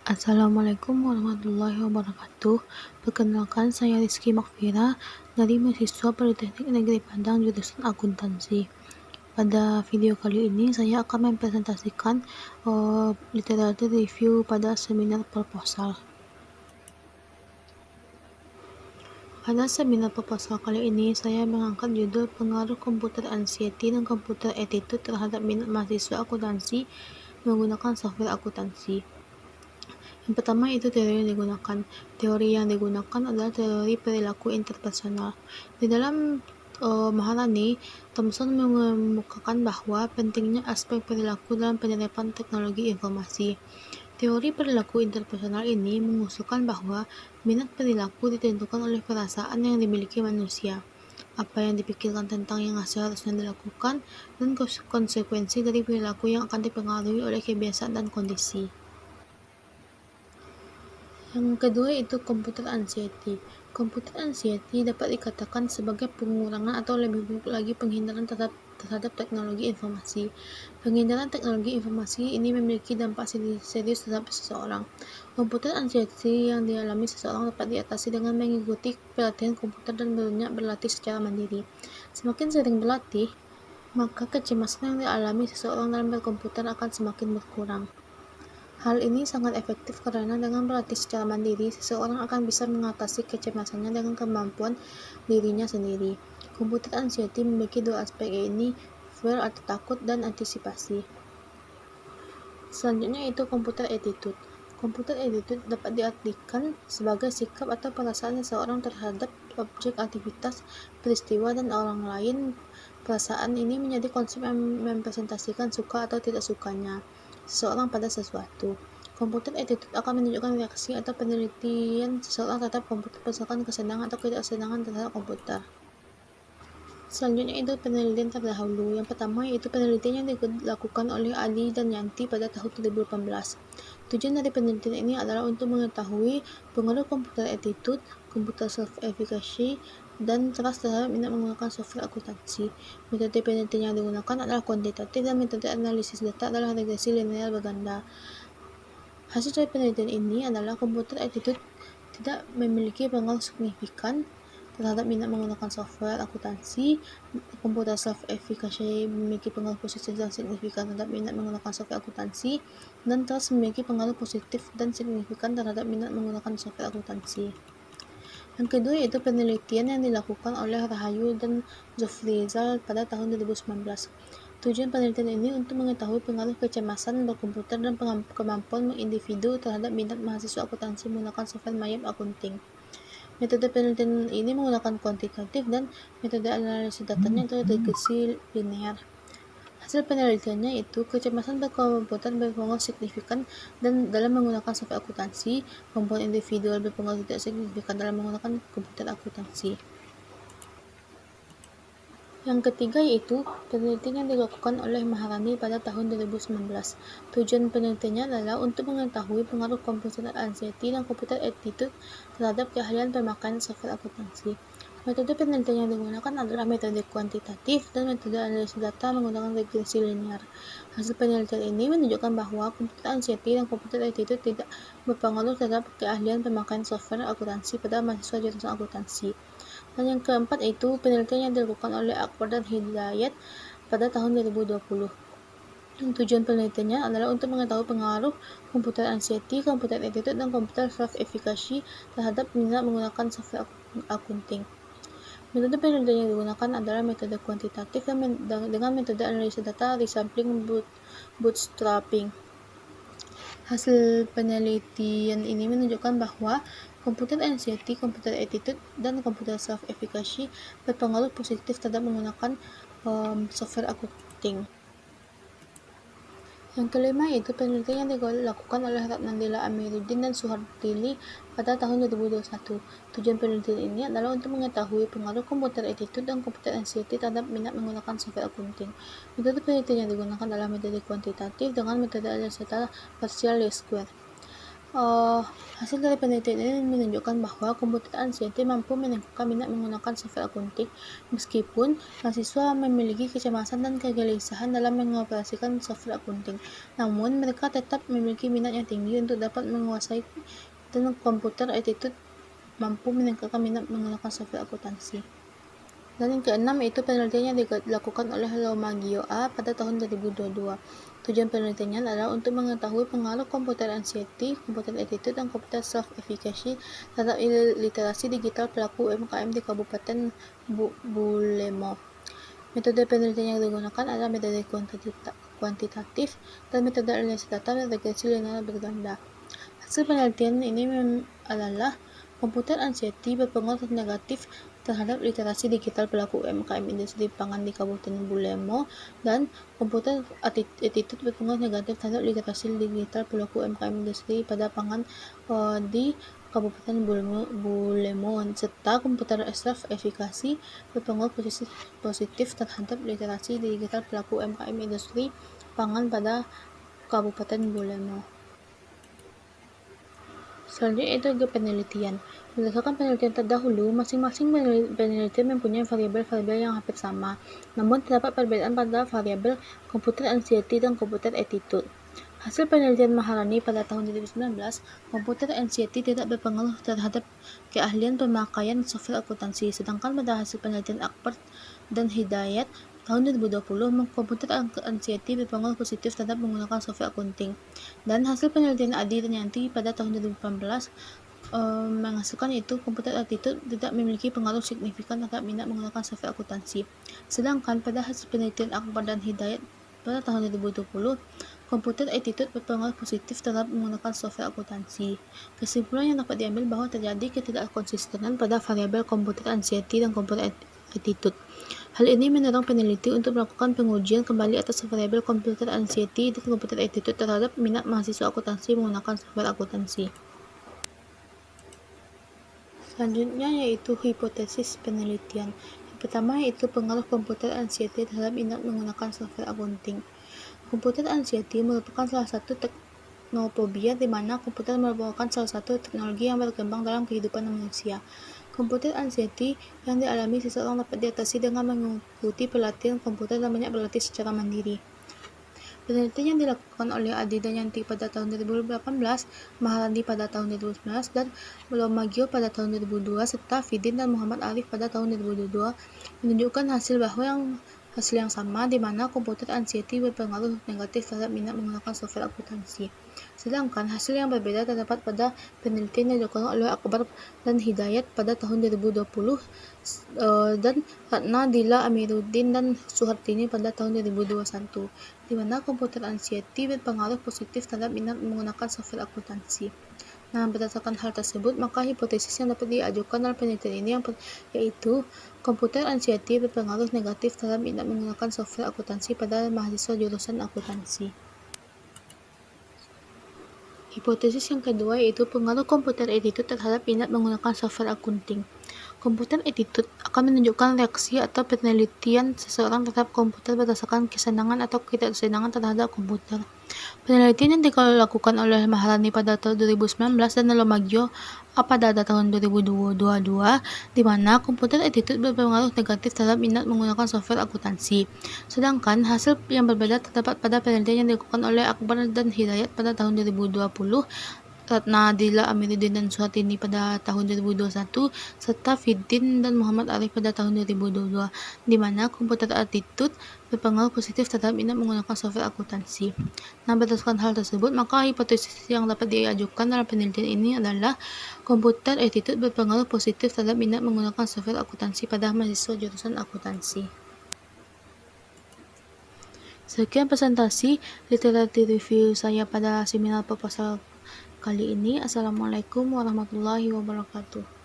Assalamualaikum warahmatullahi wabarakatuh. Perkenalkan, saya Rizky Makfira dari mahasiswa Politeknik Negeri Padang jurusan Akuntansi. Pada video kali ini saya akan mempresentasikan literatur review pada seminar proposal. Pada seminar proposal kali ini, saya mengangkat judul pengaruh komputer anxiety dan komputer attitude terhadap minat mahasiswa akuntansi menggunakan software akuntansi. Yang pertama itu teori yang digunakan. Teori yang digunakan adalah teori perilaku interpersonal. Di dalam Maharani, Thomson mengemukakan bahwa pentingnya aspek perilaku dalam penyerapan teknologi informasi. Teori perilaku interpersonal ini mengusulkan bahwa minat perilaku ditentukan oleh perasaan yang dimiliki manusia, apa yang dipikirkan tentang yang seharusnya dilakukan, dan konsekuensi dari perilaku yang akan dipengaruhi oleh kebiasaan dan kondisi. Yang kedua itu computer anxiety. Computer anxiety dapat dikatakan sebagai pengurangan atau lebih buruk lagi penghindaran terhadap teknologi informasi. Penghindaran teknologi informasi ini memiliki dampak serius terhadap seseorang. Computer anxiety yang dialami seseorang dapat diatasi dengan mengikuti pelatihan komputer dan banyak berlatih secara mandiri. Semakin sering berlatih, maka kecemasan yang dialami seseorang dalam berkomputer akan semakin berkurang. Hal ini sangat efektif karena dengan berlatih secara mandiri, seseorang akan bisa mengatasi kecemasannya dengan kemampuan dirinya sendiri. Komputer anxiety memiliki dua aspek, yaitu fear atau takut dan antisipasi. Selanjutnya itu komputer attitude. Komputer attitude dapat diartikan sebagai sikap atau perasaan seseorang terhadap objek, aktivitas, peristiwa, dan orang lain. Perasaan ini menjadi konsep yang mempresentasikan suka atau tidak sukanya seseorang pada sesuatu. Komputer attitude akan menunjukkan reaksi atau penelitian seseorang terhadap komputer berdasarkan kesenangan atau ketidaksenangan terhadap komputer. Selanjutnya itu penelitian terdahulu. Yang pertama yaitu penelitian yang dilakukan oleh Ali dan Yanti pada tahun 2018. Tujuan dari penelitian ini adalah untuk mengetahui pengaruh komputer attitude, komputer self-efficacy, dan trust terhadap minat menggunakan software akuntansi. Metode penelitian yang digunakan adalah kuantitatif dan metode analisis data adalah regresi linear berganda. Hasil dari penelitian ini adalah komputer attitude tidak memiliki pengaruh signifikan terhadap minat menggunakan software akuntansi. Komputer self-efficacy memiliki pengaruh positif dan signifikan terhadap minat menggunakan software akuntansi, dan trust memiliki pengaruh positif dan signifikan terhadap minat menggunakan software akuntansi. Yang kedua yaitu penelitian yang dilakukan oleh Rahayu dan Zofrizal pada tahun 2019. Tujuan penelitian ini untuk mengetahui pengaruh kecemasan berkomputer dan kemampuan individu terhadap minat mahasiswa akuntansi menggunakan software Mayap Accounting. Metode penelitian ini menggunakan kuantitatif dan metode analisis datanya itu regresi linear. Hasil penelitiannya itu kecemasan berkomputer berpengaruh signifikan dan dalam menggunakan software akuntansi, komponen individual berpengaruh tidak signifikan dalam menggunakan komputer akuntansi. Yang ketiga yaitu penelitian yang dilakukan oleh Maharani pada tahun 2019. Tujuan penelitiannya adalah untuk mengetahui pengaruh komputer anxiety dan komputer attitude terhadap keahlian pemakaian software akuntansi. Metode penelitian yang digunakan adalah metode kuantitatif dan metode analisis data menggunakan regresi linear. Hasil penelitian ini menunjukkan bahwa komputer anxiety dan komputer attitude tidak berpengaruh terhadap keahlian pemakaian software akuntansi pada mahasiswa jurusan akuntansi. Dan yang keempat yaitu penelitian yang dilakukan oleh Akbar dan Hidayat pada tahun 2020. Tujuan penelitiannya adalah untuk mengetahui pengaruh komputer anxiety, komputer attitude, dan komputer self-efficacy terhadap minat menggunakan software accounting. Metode penelitian yang digunakan adalah metode kuantitatif dengan metode analisis data, resampling, bootstrapping. Hasil penelitian ini menunjukkan bahwa komputer anxiety, komputer attitude, dan komputer self-efficacy berpengaruh positif terhadap menggunakan software accounting. Yang kelima yaitu penelitian yang dilakukan oleh Ratnandila Amiruddin dan Suhartili pada tahun 2021. Tujuan penelitian ini adalah untuk mengetahui pengaruh komputer attitude dan komputer anxiety terhadap minat menggunakan software accounting. Metode penelitian yang digunakan adalah metode kuantitatif dengan metode analisis data partial least square. Hasil dari penelitian ini menunjukkan bahwa komputer anxiety mampu meningkatkan minat menggunakan software akunting meskipun mahasiswa memiliki kecemasan dan kegelisahan dalam mengoperasikan software akunting. Namun, mereka tetap memiliki minat yang tinggi untuk dapat menguasai dan komputer attitude mampu meningkatkan minat menggunakan software akuntansi. Dan yang keenam yaitu penelitian yang dilakukan oleh Lomaggio A pada tahun 2022. Tujuan penelitiannya adalah untuk mengetahui pengaruh komputer anxiety, komputer attitude, dan komputer self-efficacy terhadap literasi digital pelaku UMKM di Kabupaten Bulemo. Metode penelitian yang digunakan adalah metode kuantitatif dan metode analisis data dan regresi linear berganda. Hasil penelitian ini adalah komputer anxiety berpengaruh negatif terhadap literasi digital pelaku UMKM industri pangan di Kabupaten Bulemo, dan komputer attitude berpengaruh negatif terhadap literasi digital pelaku UMKM industri pada pangan di Kabupaten Bulemo, serta komputer self-efficacy berpengaruh positif terhadap literasi digital pelaku UMKM industri pangan pada Kabupaten Bulemo. Selanjutnya itu ke penelitian. Berdasarkan penelitian terdahulu, masing-masing penelitian mempunyai variabel-variabel yang hampir sama, namun terdapat perbedaan pada variabel komputer anxiety dan komputer attitude. Hasil penelitian Maharani pada tahun 2019, komputer anxiety tidak berpengaruh terhadap keahlian pemakaian software akuntansi, sedangkan pada hasil penelitian Akbar dan Hidayat tahun 2020, komputer anxiety berpengaruh positif terhadap menggunakan software akunting. Dan hasil penelitian Adi dan Yanti pada tahun 2018 menghasilkan itu komputer attitude tidak memiliki pengaruh signifikan terhadap minat menggunakan software akuntansi. Sedangkan pada hasil penelitian Akbar dan Hidayat pada tahun 2020, komputer attitude berpengaruh positif terhadap menggunakan software akuntansi. Kesimpulan yang dapat diambil bahwa terjadi ketidakkonsistenan pada variabel komputer anxiety dan komputer attitude. Hal ini mendorong peneliti untuk melakukan pengujian kembali atas variabel komputer anxiety dan komputer attitude terhadap minat mahasiswa akuntansi menggunakan software akuntansi. Selanjutnya yaitu hipotesis penelitian. Yang pertama yaitu pengaruh komputer anxiety terhadap minat menggunakan software akunting. Komputer anxiety merupakan salah satu teknofobia di mana komputer merupakan salah satu teknologi yang berkembang dalam kehidupan manusia. Komputer anxiety yang dialami seseorang dapat diatasi dengan mengikuti pelatihan komputer dan banyak berlatih secara mandiri. Penelitian yang dilakukan oleh Adi dan Yanti pada tahun 2018, Maharani pada tahun 2019, dan Lomaggio pada tahun 2002, serta Fidin dan Muhammad Arif pada tahun 2022 menunjukkan hasil yang sama, di mana komputer anxiety berpengaruh negatif terhadap minat menggunakan software akuntansi. Sedangkan hasil yang berbeda terdapat pada penelitian yang dilakukan oleh Akbar dan Hidayat pada tahun 2020 dan Ratna Dila Amiruddin dan Suhartini pada tahun 2021, di mana komputer anxiety berpengaruh positif terhadap minat menggunakan software akuntansi. Nah, berdasarkan hal tersebut, maka hipotesis yang dapat diajukan dalam penelitian ini yaitu komputer anxiety berpengaruh negatif terhadap minat menggunakan software akuntansi pada mahasiswa jurusan akuntansi. Hipotesis yang kedua yaitu pengaruh komputer attitude terhadap minat menggunakan software akunting. Komputer attitude akan menunjukkan reaksi atau penelitian seseorang terhadap komputer berdasarkan kesenangan atau ketidaksenangan terhadap komputer. Penelitian yang dilakukan oleh Maharani pada tahun 2019 dan Lomaggio pada tahun 2022, di mana komputer attitude berpengaruh negatif terhadap minat menggunakan software akuntansi. Sedangkan hasil yang berbeda terdapat pada penelitian yang dilakukan oleh Akbar dan Hidayat pada tahun 2020, Ratna Dila Amiruddin dan Suhartini pada tahun 2021, serta Fidin dan Muhammad Arif pada tahun 2022, di mana komputer attitude berpengaruh positif terhadap minat menggunakan software akuntansi. Nah, berdasarkan hal tersebut, maka hipotesis yang dapat diajukan dalam penelitian ini adalah komputer attitude berpengaruh positif terhadap minat menggunakan software akuntansi pada mahasiswa jurusan akuntansi. Sekian presentasi literasi review saya pada seminar proposal kali ini. Assalamualaikum warahmatullahi wabarakatuh.